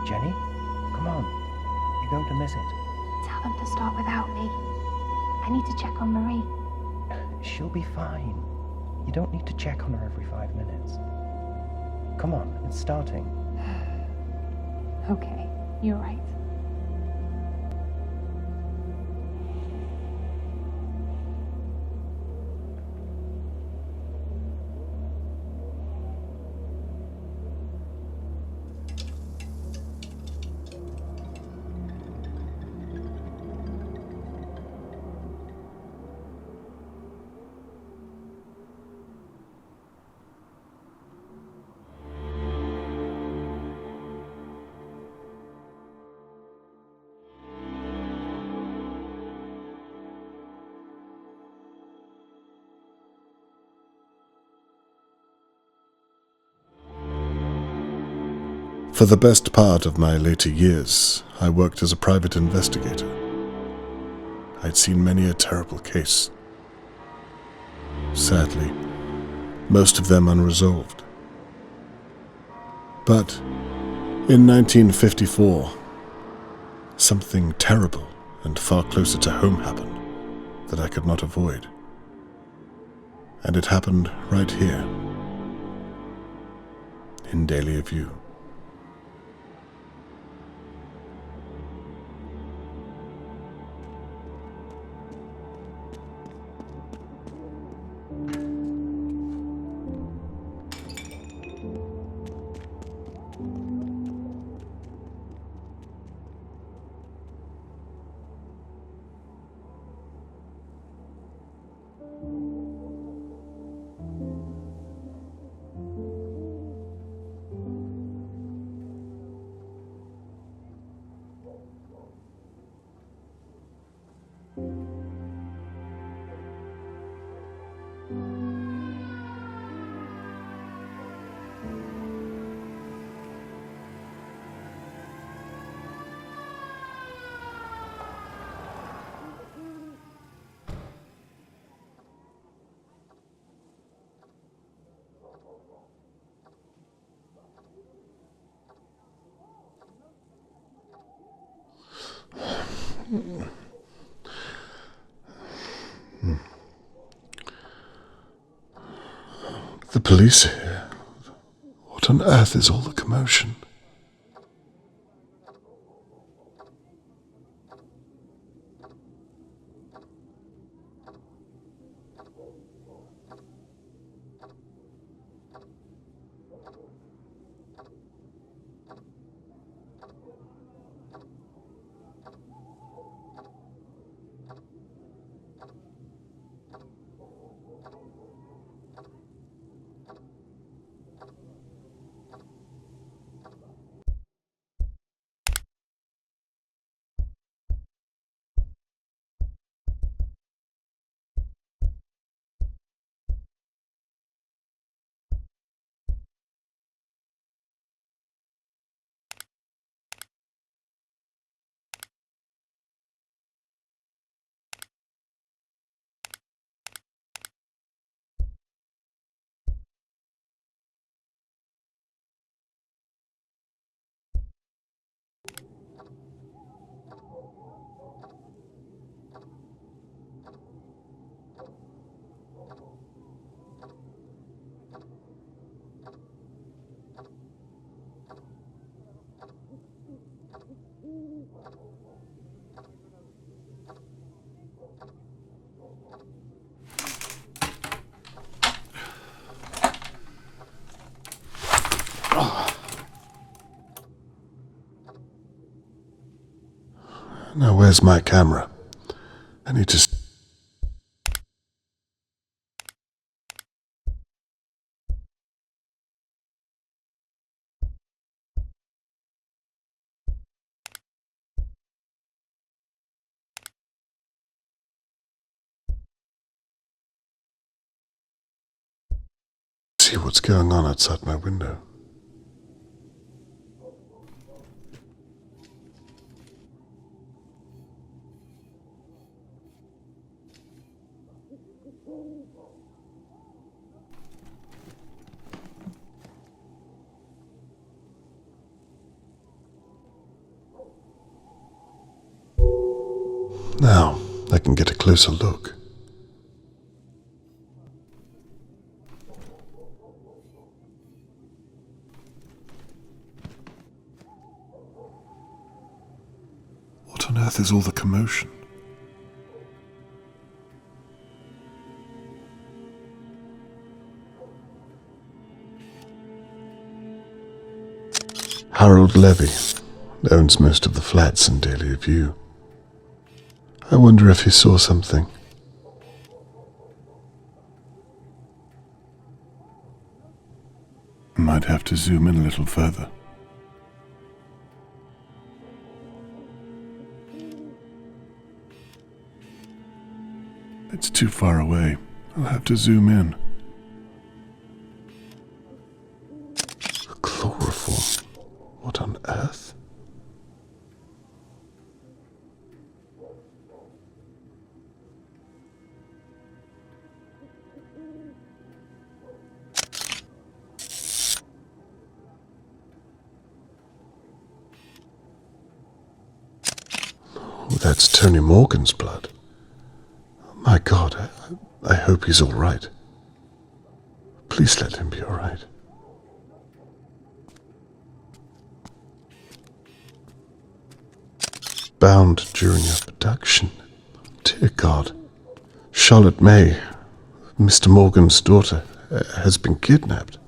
Jenny, come on. You're going to miss it. Tell them to start without me. I need to check on Marie. She'll be fine. You don't need to check on her every 5 minutes. Come on, it's starting. Okay, you're right. For the best part of my later years, I worked as a private investigator. I'd seen many a terrible case. Sadly, most of them unresolved. But in 1954, something terrible and far closer to home happened that I could not avoid. And it happened right here, in Dahlia View. The police are here. What on earth is all the commotion? Now where's my camera? I need to... see what's going on outside my window. Now, I can get a closer look. What on earth is all the commotion? Harold Levy owns most of the flats in Dahlia View. I wonder if he saw something. Might have to zoom in a little further. It's too far away. I'll have to zoom in. Chloroform. What on earth? Oh, that's Tony Morgan's blood. My God, I hope he's all right. Please let him be all right. Bound during a production. Dear God. Charlotte May, Mr. Morgan's daughter, has been kidnapped.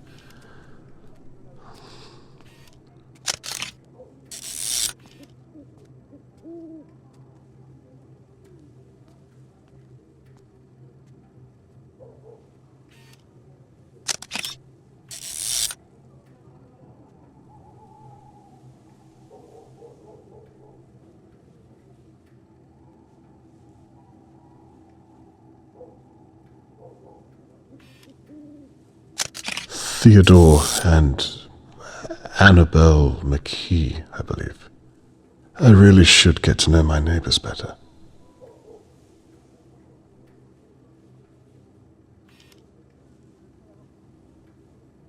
Theodore and Annabelle McKee, I believe. I really should get to know my neighbors better.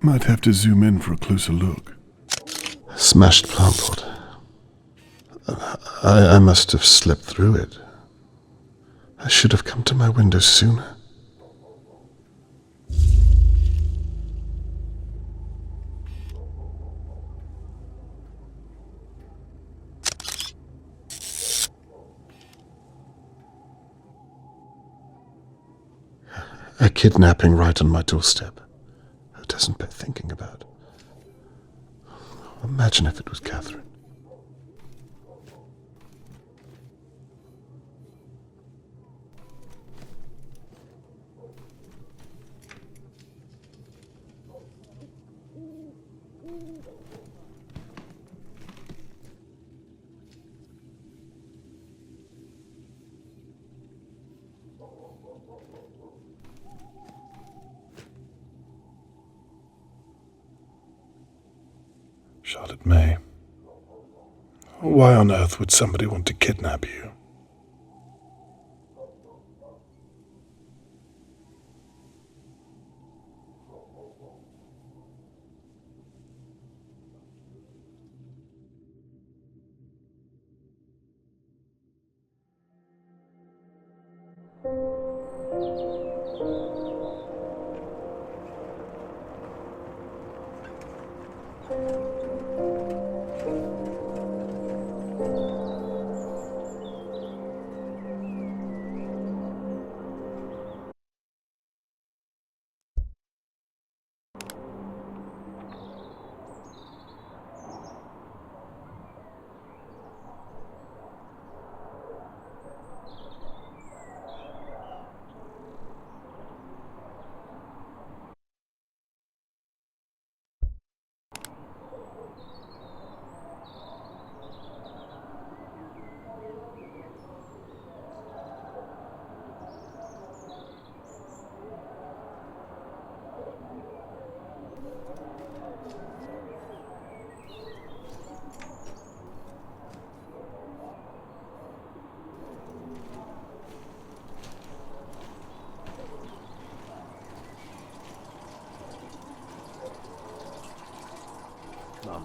Might have to zoom in for a closer look. Smashed plant pot. I must have slipped through it. I should have come to my window sooner. A kidnapping right on my doorstep. Who doesn't bear thinking about? Imagine if it was Catherine. Charlotte May. Why on earth would somebody want to kidnap you?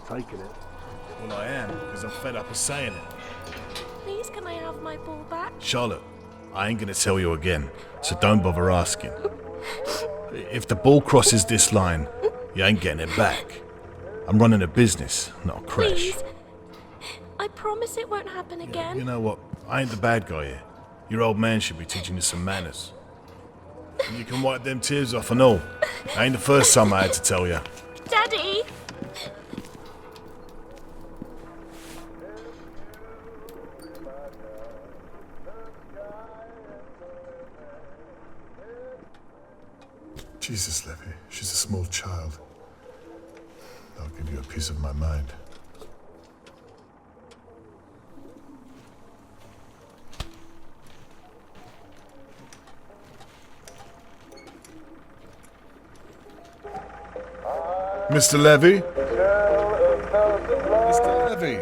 taking it. Well, I am, because I'm fed up of saying it. Please, can I have my ball back? Charlotte, I ain't gonna tell you again, so don't bother asking. If the ball crosses this line, you ain't getting it back. I'm running a business, not a crash. Please. I promise it won't happen again. You know what? I ain't the bad guy here. Your old man should be teaching you some manners. And you can wipe them tears off and all. Ain't the first time I had to tell you. Daddy! Jesus, Levy, she's a small child. I'll give you a piece of my mind. Mr. Levy? Mr. Levy?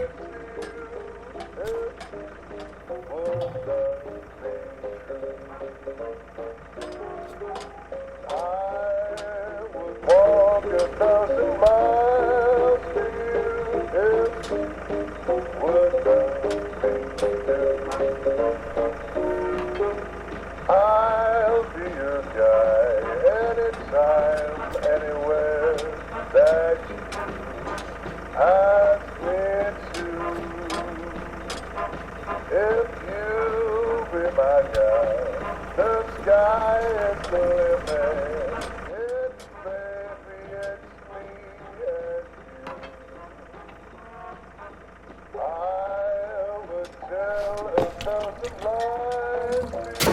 I'll be your guide anytime, anywhere that you ask me to. If you be my guide, the sky is the limit. It's baby, it's me and you. I would tell 1,000 lies to you.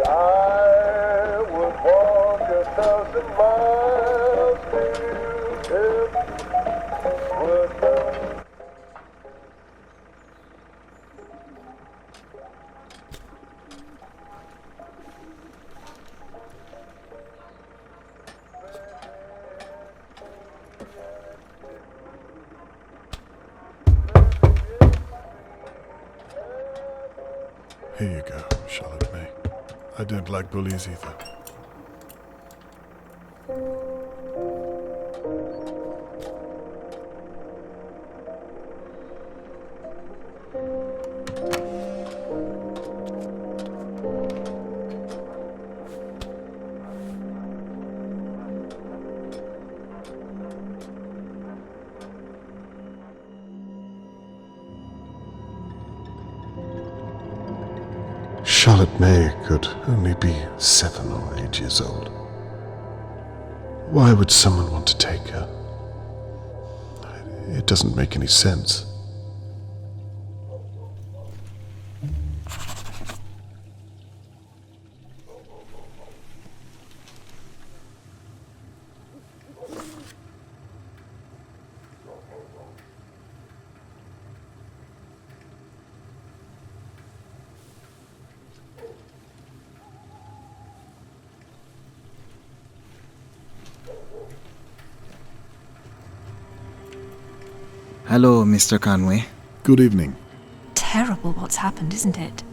I would walk 1,000 miles to you if would Here you go, Charlotte May. I don't like bullies either. Charlotte May could only be 7 or 8 years old. Why would someone want to take her? It doesn't make any sense. Hello, Mr. Conway. Good evening. Terrible what's happened, isn't it?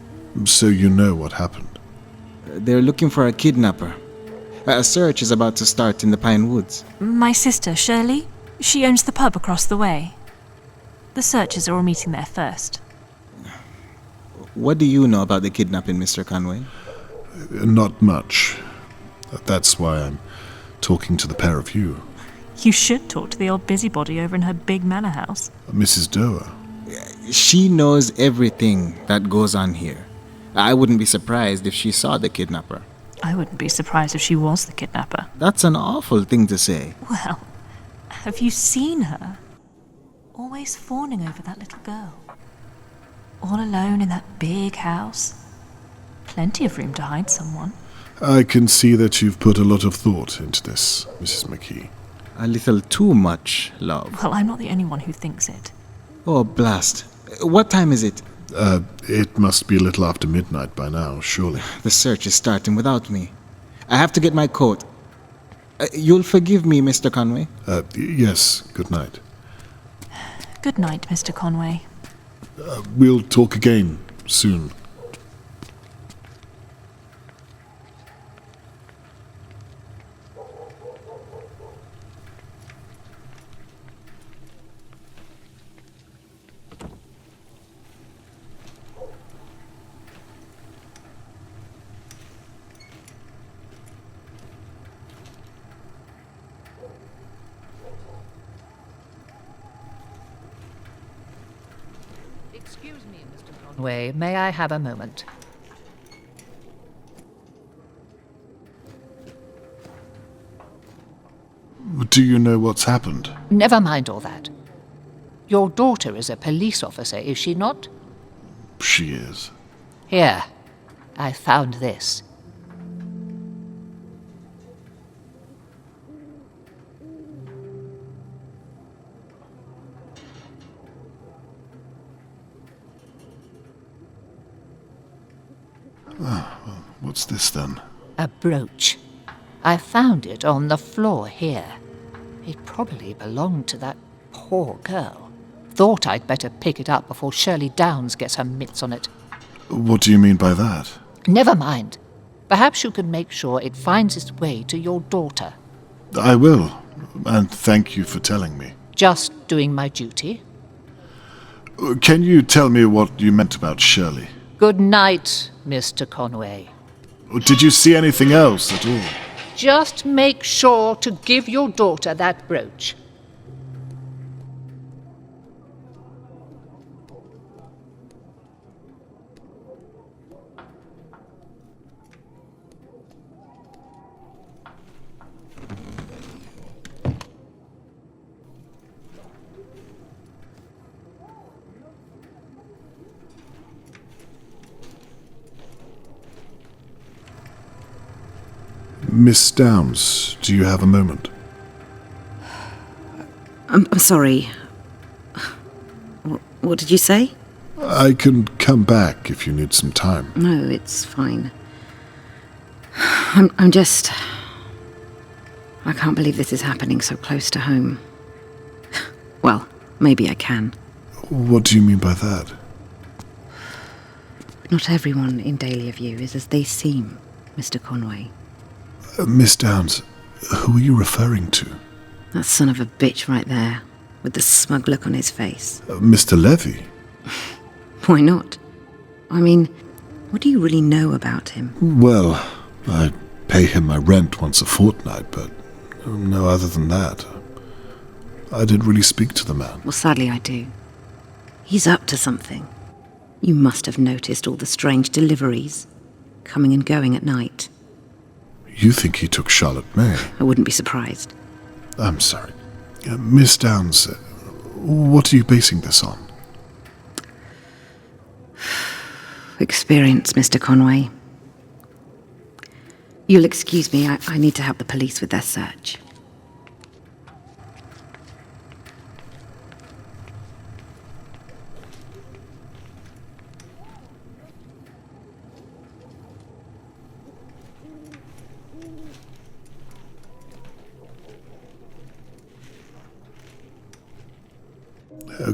So you know what happened? They're looking for a kidnapper. A search is about to start in the Pine Woods. My sister, Shirley, she owns the pub across the way. The searchers are all meeting there first. What do you know about the kidnapping, Mr. Conway? Not much. That's why I'm talking to the pair of you. You should talk to the old busybody over in her big manor house. Mrs. Doer. She knows everything that goes on here. I wouldn't be surprised if she saw the kidnapper. I wouldn't be surprised if she was the kidnapper. That's an awful thing to say. Well, have you seen her? Always fawning over that little girl. All alone in that big house. Plenty of room to hide someone. I can see that you've put a lot of thought into this, Mrs. McKee. A little too much, love. Well, I'm not the only one who thinks it. Oh, blast. What time is it? It must be a little after midnight by now, surely. The search is starting without me. I have to get my coat. You'll forgive me, Mr. Conway? Yes, good night. Good night, Mr. Conway. We'll talk again soon. Excuse me, Mr. Conway. May I have a moment? Do you know what's happened? Never mind all that. Your daughter is a police officer, is she not? She is. Here, I found this. What's this then? A brooch. I found it on the floor here. It probably belonged to that poor girl. Thought I'd better pick it up before Shirley Downs gets her mitts on it. What do you mean by that? Never mind. Perhaps you can make sure it finds its way to your daughter. I will, and thank you for telling me. Just doing my duty. Can you tell me what you meant about Shirley? Good night, Mr. Conway. Did you see anything else at all? Just make sure to give your daughter that brooch. Miss Downs, do you have a moment? I'm sorry. What did you say? I can come back if you need some time. No, it's fine. I'm just... I can't believe this is happening so close to home. Well, maybe I can. What do you mean by that? Not everyone in Dahlia View is as they seem, Mr. Conway. Miss Downs, who are you referring to? That son of a bitch right there, with the smug look on his face. Mr. Levy? Why not? I mean, what do you really know about him? Well, I pay him my rent once a fortnight, but no other than that. I didn't really speak to the man. Well, sadly I do. He's up to something. You must have noticed all the strange deliveries, coming and going at night. You think he took Charlotte May? I wouldn't be surprised. I'm sorry. Miss Downs, what are you basing this on? Experience, Mr. Conway. You'll excuse me, I need to help the police with their search.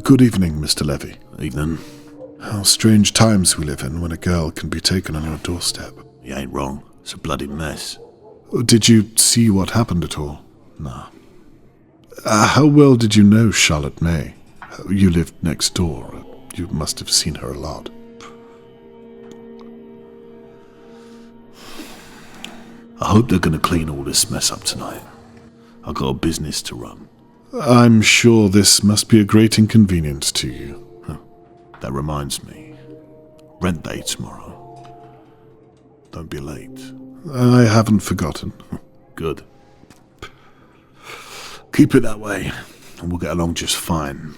Good evening, Mr. Levy. Evening. How strange times we live in when a girl can be taken on your doorstep. You ain't wrong. It's a bloody mess. Did you see what happened at all? Nah. How well did you know Charlotte May? You lived next door. You must have seen her a lot. I hope they're going to clean all this mess up tonight. I've got a business to run. I'm sure this must be a great inconvenience to you. That reminds me. Rent day tomorrow. Don't be late. I haven't forgotten. Good. Keep it that way, and we'll get along just fine.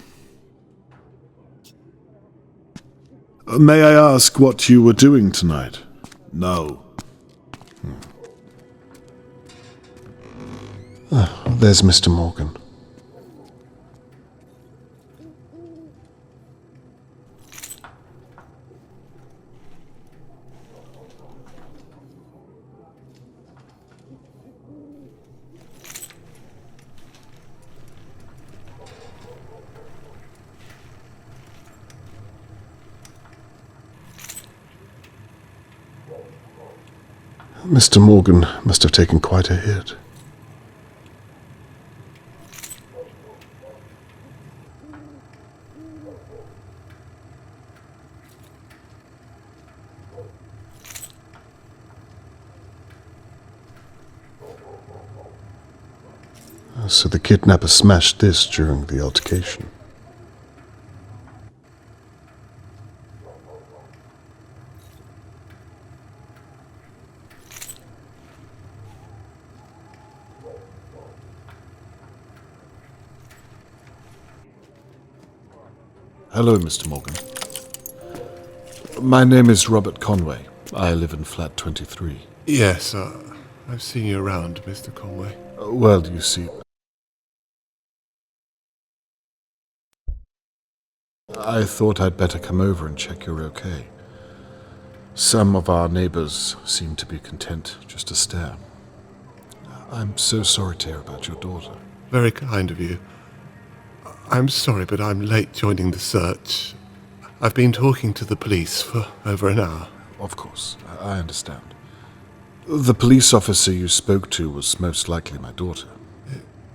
May I ask what you were doing tonight? No. There's Mr. Morgan. Mr. Morgan must have taken quite a hit. So the kidnapper smashed this during the altercation. Hello, Mr. Morgan. My name is Robert Conway. I live in flat 23. Yes, I've seen you around, Mr. Conway. Well, you see, I thought I'd better come over and check you're okay. Some of our neighbors seem to be content just to stare. I'm so sorry to hear about your daughter. Very kind of you. I'm sorry, but I'm late joining the search. I've been talking to the police for over an hour. Of course, I understand. The police officer you spoke to was most likely my daughter.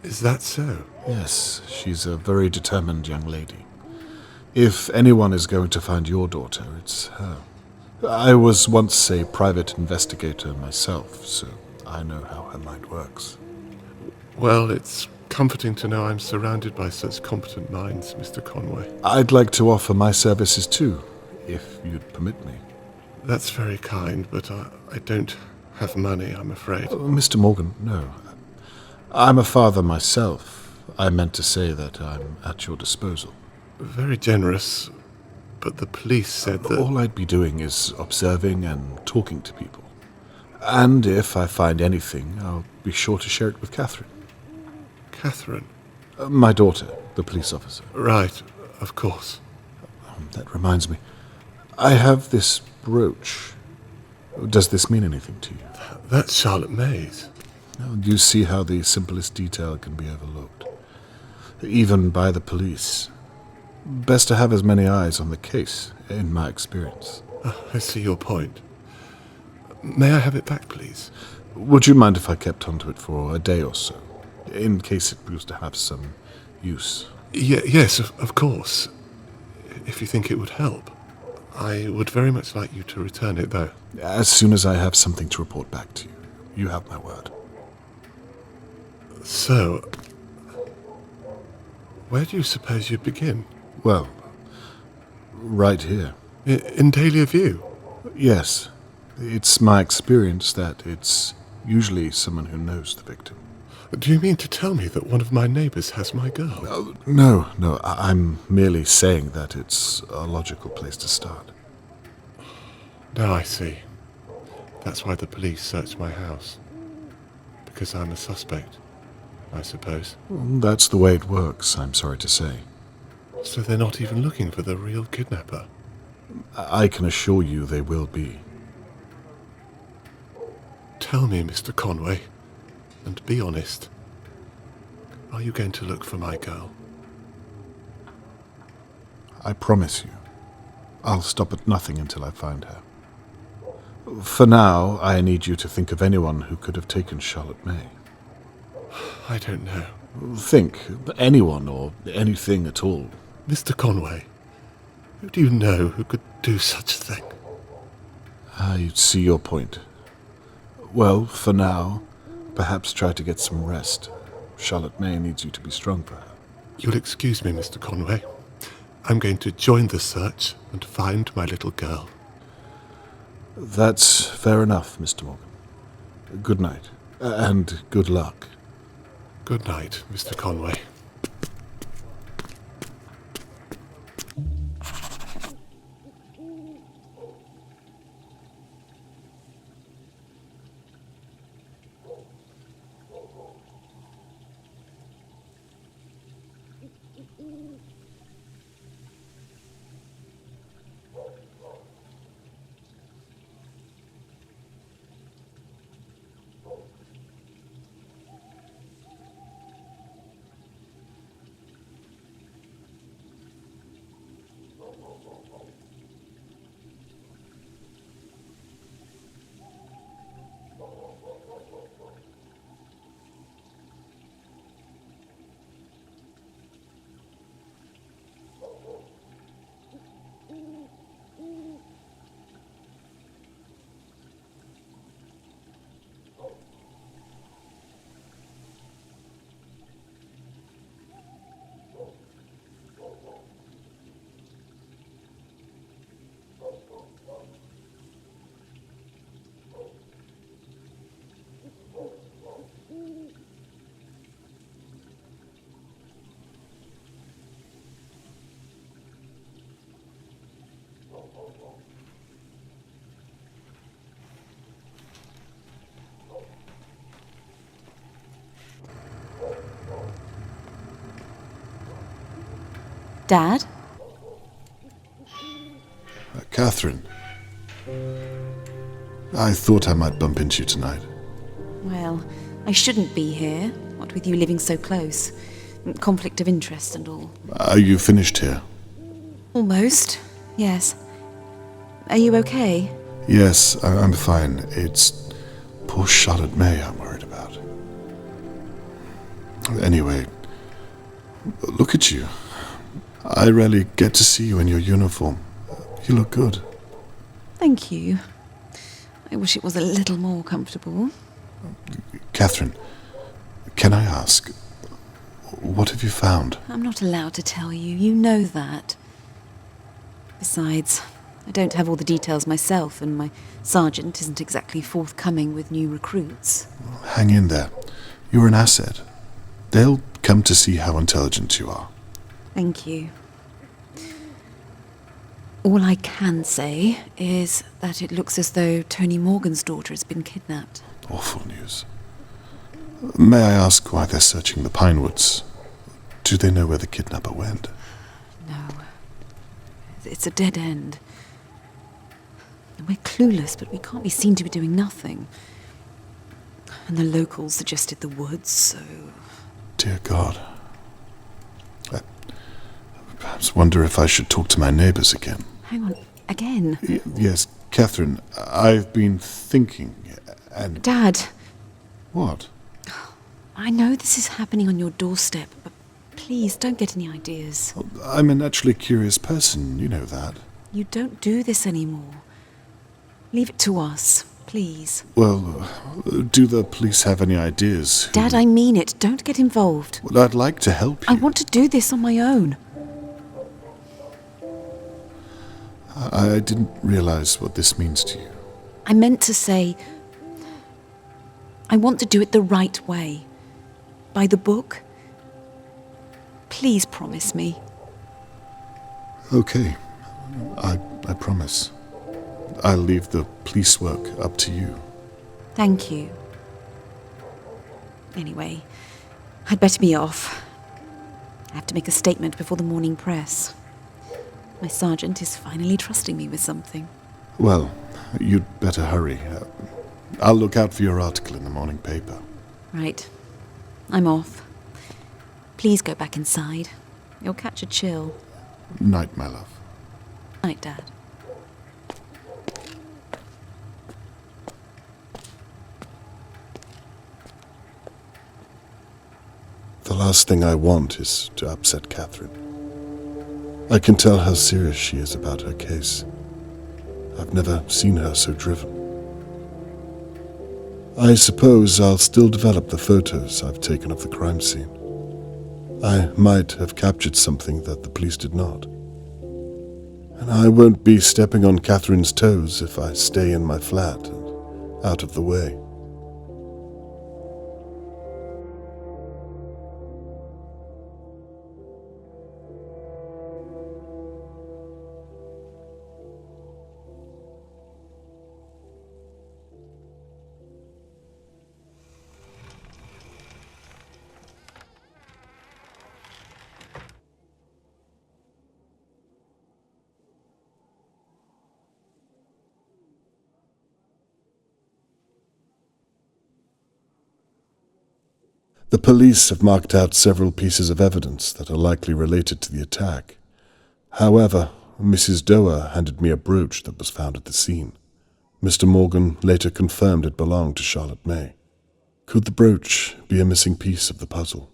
Is that so? Yes, she's a very determined young lady. If anyone is going to find your daughter, it's her. I was once a private investigator myself, so I know how her mind works. Well, it's comforting to know I'm surrounded by such competent minds, Mr. Conway. I'd like to offer my services too, if you'd permit me. That's very kind, but I don't have money, I'm afraid. Mr. Morgan, no. I'm a father myself. I meant to say that I'm at your disposal. Very generous, but the police said that... All I'd be doing is observing and talking to people. And if I find anything, I'll be sure to share it with Catherine. Catherine? My daughter, the police officer. Right, of course. That reminds me. I have this brooch. Does this mean anything to you? That's Charlotte May's. Do you see how the simplest detail can be overlooked? Even by the police. Best to have as many eyes on the case, in my experience. I see your point. May I have it back, please? Would you mind if I kept onto it for a day or so, in case it proves to have some use? Yes, of course. If you think it would help. I would very much like you to return it, though. As soon as I have something to report back to you. You have my word. So, where do you suppose you'd begin? Well, right here. In Dahlia View? Yes. It's my experience that it's usually someone who knows the victim. Do you mean to tell me that one of my neighbors has my girl? No. I'm merely saying that it's a logical place to start. Now I see. That's why the police searched my house. Because I'm a suspect, I suppose. That's the way it works, I'm sorry to say. So they're not even looking for the real kidnapper? I can assure you they will be. Tell me, Mr. Conway, and be honest. Are you going to look for my girl? I promise you, I'll stop at nothing until I find her. For now, I need you to think of anyone who could have taken Charlotte May. I don't know. Think, anyone or anything at all. Mr. Conway, who do you know who could do such a thing? I see your point. Well, for now, perhaps try to get some rest. Charlotte May needs you to be strong for her. You'll excuse me, Mr. Conway. I'm going to join the search and find my little girl. That's fair enough, Mr. Morgan. Good night, and good luck. Good night, Mr. Conway. Dad? Catherine. I thought I might bump into you tonight. Well, I shouldn't be here, what with you living so close. Conflict of interest and all. Are you finished here? Almost, yes. Are you okay? Yes, I'm fine. It's poor Charlotte May I'm worried about. Anyway, look at you. I rarely get to see you in your uniform. You look good. Thank you. I wish it was a little more comfortable. Catherine, can I ask, what have you found? I'm not allowed to tell you. You know that. Besides, I don't have all the details myself, and my sergeant isn't exactly forthcoming with new recruits. Hang in there. You're an asset. They'll come to see how intelligent you are. Thank you. All I can say is that it looks as though Tony Morgan's daughter has been kidnapped. Awful news. May I ask why they're searching the pine woods? Do they know where the kidnapper went? No. It's a dead end. We're clueless, but we can't be seen to be doing nothing. And the locals suggested the woods, so... Dear God. I perhaps wonder if I should talk to my neighbours again. Hang on, again? Yes, Catherine, I've been thinking, and... Dad! What? I know this is happening on your doorstep, but please don't get any ideas. I'm a naturally curious person, you know that. You don't do this anymore. Leave it to us, please. Well, do the police have any ideas? Dad, I mean it. Don't get involved. Well, I'd like to help you. I want to do this on my own. I didn't realize what this means to you. I meant to say, I want to do it the right way. By the book. Please promise me. Okay, I promise. I'll leave the police work up to you. Thank you. Anyway, I'd better be off. I have to make a statement before the morning press. My sergeant is finally trusting me with something. Well, you'd better hurry. I'll look out for your article in the morning paper. Right. I'm off. Please go back inside. You'll catch a chill. Night, my love. Night, Dad. The last thing I want is to upset Catherine. I can tell how serious she is about her case. I've never seen her so driven. I suppose I'll still develop the photos I've taken of the crime scene. I might have captured something that the police did not. And I won't be stepping on Catherine's toes if I stay in my flat and out of the way. The police have marked out several pieces of evidence that are likely related to the attack. However, Mrs. Doer handed me a brooch that was found at the scene. Mr. Morgan later confirmed it belonged to Charlotte May. Could the brooch be a missing piece of the puzzle?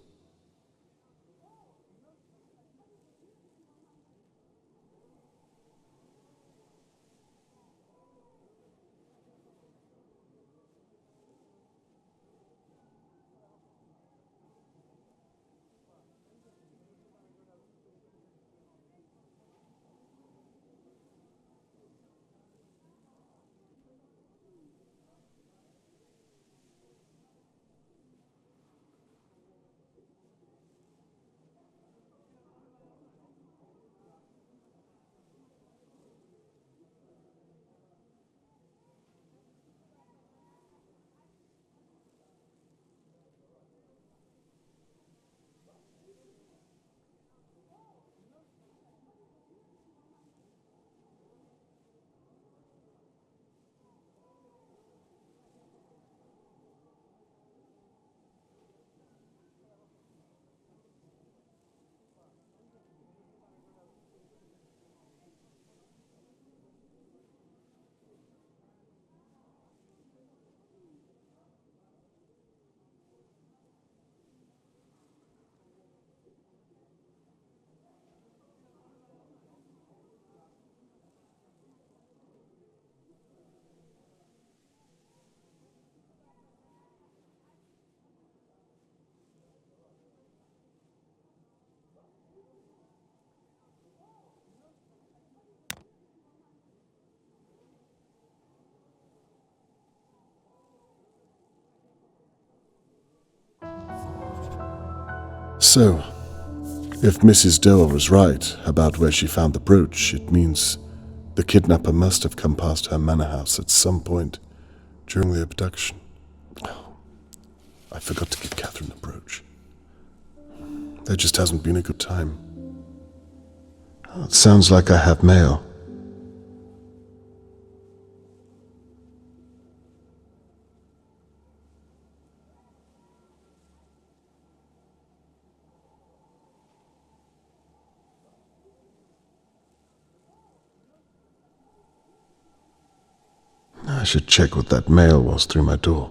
So, if Mrs. Doe was right about where she found the brooch, it means the kidnapper must have come past her manor house at some point during the abduction. Oh, I forgot to give Catherine the brooch. There just hasn't been a good time. Oh, it sounds like I have mail. I should check what that mail was through my door.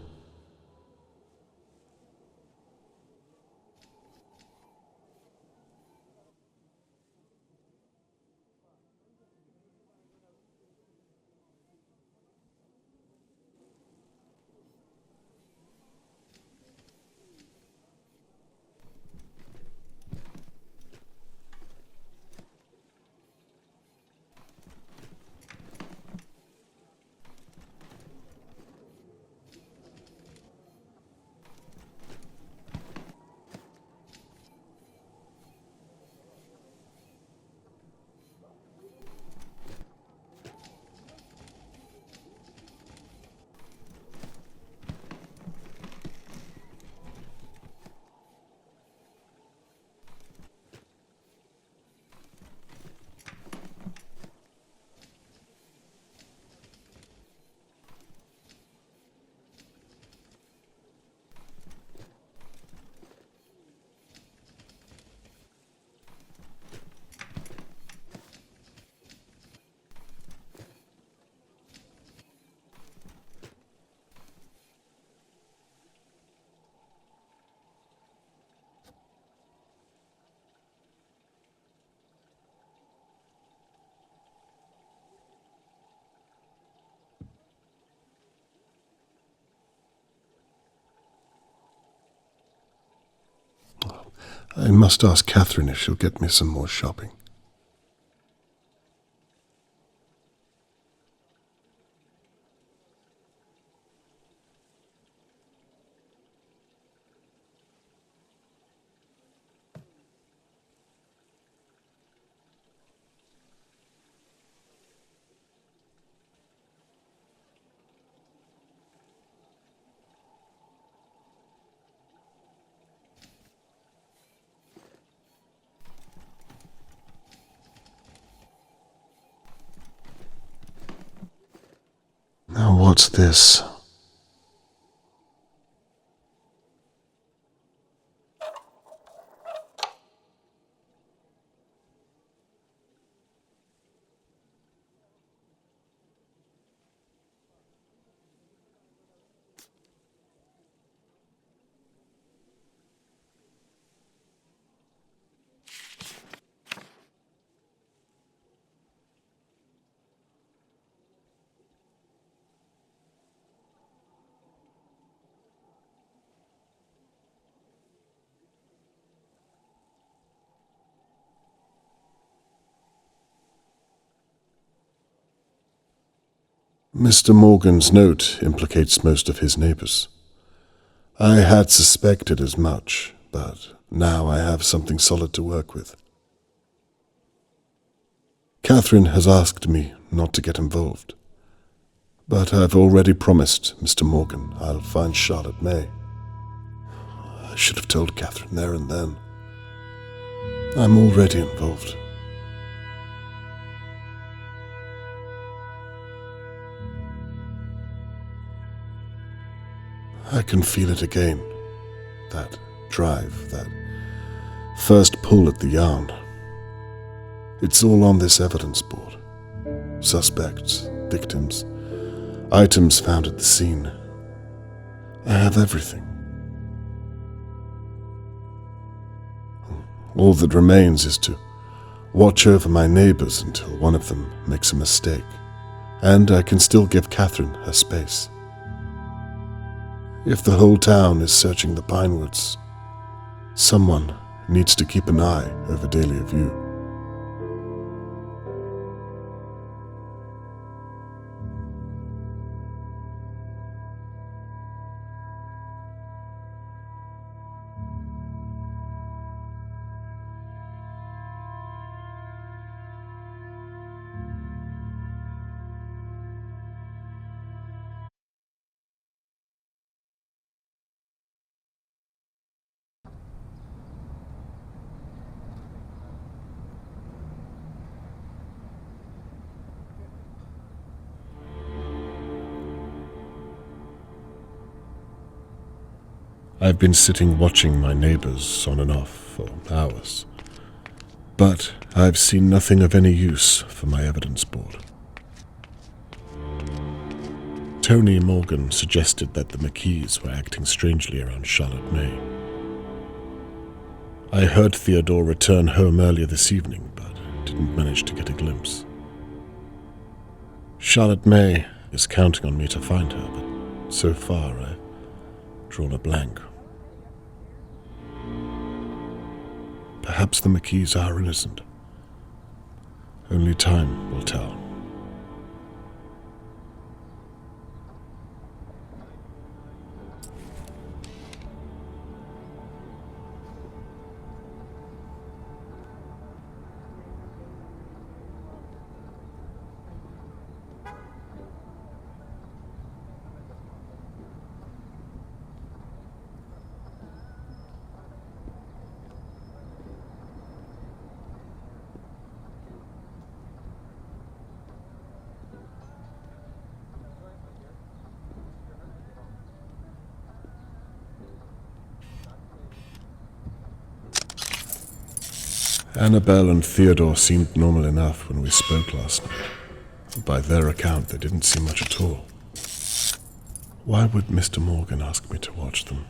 I must ask Catherine if she'll get me some more shopping. Now what's this? Mr. Morgan's note implicates most of his neighbors. I had suspected as much, but now I have something solid to work with. Catherine has asked me not to get involved, but I've already promised Mr. Morgan I'll find Charlotte May. I should have told Catherine there and then. I'm already involved. I can feel it again. That drive, that first pull at the yarn. It's all on this evidence board. Suspects, victims, items found at the scene. I have everything. All that remains is to watch over my neighbors until one of them makes a mistake, and I can still give Catherine her space. If the whole town is searching the Pinewoods, someone needs to keep an eye over Dahlia View. I've been sitting watching my neighbors on and off for hours, but I've seen nothing of any use for my evidence board. Tony Morgan suggested that the McKees were acting strangely around Charlotte May. I heard Theodore return home earlier this evening, but didn't manage to get a glimpse. Charlotte May is counting on me to find her, but so far I've drawn a blank. Perhaps the McKees are innocent. Only time will tell. Annabelle and Theodore seemed normal enough when we spoke last night. By their account, they didn't seem much at all. Why would Mr. Morgan ask me to watch them?